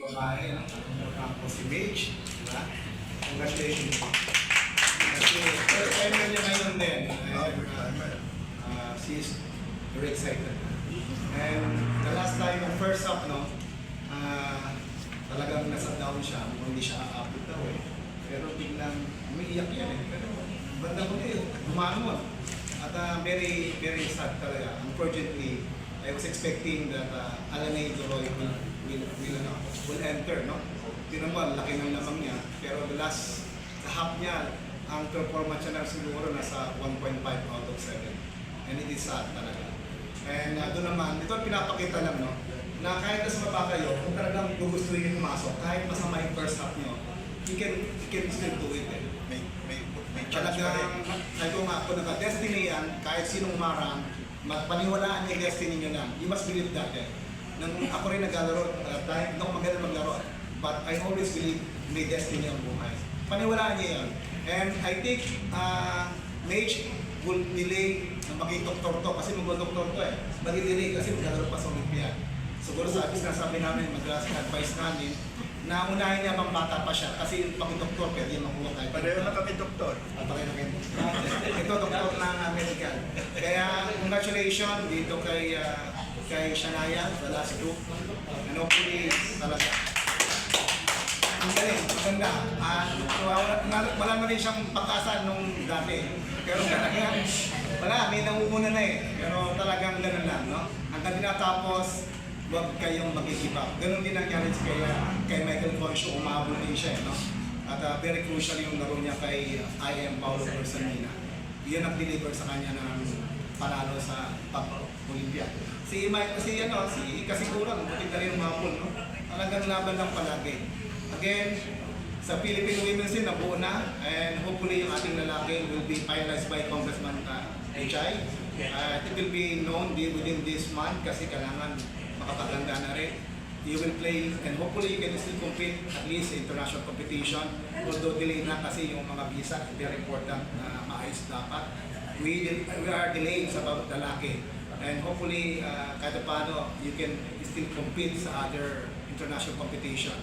babae, no? Si Paige, diba? Congratulations. Kasi first timer niya ngayon din. She's very excited. And the last time, yung first up, no, talagang nasa down siya, hindi siya aabot daw eh. Pero biglang umiiyak yan eh. Pero banda ko eh, gumanon. At very, very sad talaga. Unfortunately, I was expecting that Alanay Doroy will enter, no? Tinan mo, laki ng lamang niya. Pero the half niya, ang performance niya na siguro nasa 1.5 out of 7. And it is sad talaga. And doon naman, ito pinapakita lang, no? Na kahit nasa baba kayo, kung talagang gugustuhin niyo pumasok, kahit masama yung first half niyo, you can still do it. Eh. May chance pa rin. Sabi ko nga, kung naka-destiny yan, kahit sinong umarang, paniwalaan niya yung destiny niyo lang. You must believe that. Eh. Nung ako rin naglalaro, dahil hindi ako magaling maglaro, but I always believe may destiny ang buhay. Paniwalaan niya yan. And I think Mage will delay na maging doktor to kasi mag-doktor to eh. Mag-delay kasi maglalaro pa sa Olympia. Siguro sinasabi namin, mag-advise namin na unahin niya bang bata pa siya kasi pag doktor pwede makuha tayo. Pareho na kami doktor. Pareho na kami. Ito doktor ng medical. Kaya congratulations dito kay Shania, the last two. And hopefully talaga. Ang galing, maganda. Wala na rin siyang pag-asa nung dati. Pero talagang, wala, may nangunguna na eh. Pero talagang ganun lang, no? Hanggang tinatapos, huwag kayong mag-give up. Ganun din nangyari kay Michael Concho, umabot din siya, no? At very crucial yung laro niya kay I.M. Paulo Bersanina. Yun ang deliver sa kanya ng panalo sa Pag-Olympia. Si Kasiguran, buti na rin umabot, no? Talagang laban lang palagi. Again, sa Philippine Women's Team, nabuo na, and hopefully yung ating lalaki will be finalized by Congressman H.I. It will be known within this month kasi kailangan makapaganda na rin. You will play and hopefully you can still compete at least in international competition. Although delay na kasi yung mga visa, very important na maayos dapat. We are delaying sa bawat lalaki. And hopefully kahit paano you can still compete sa other international competition.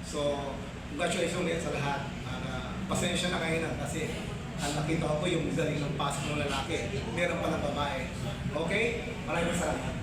So, congratulations ulit sa lahat. Pasensya na kayo lang kasi nakita ko yung galing ng pasok ng lalaki. Meron pa ng babae. Okay? Maraming salamat.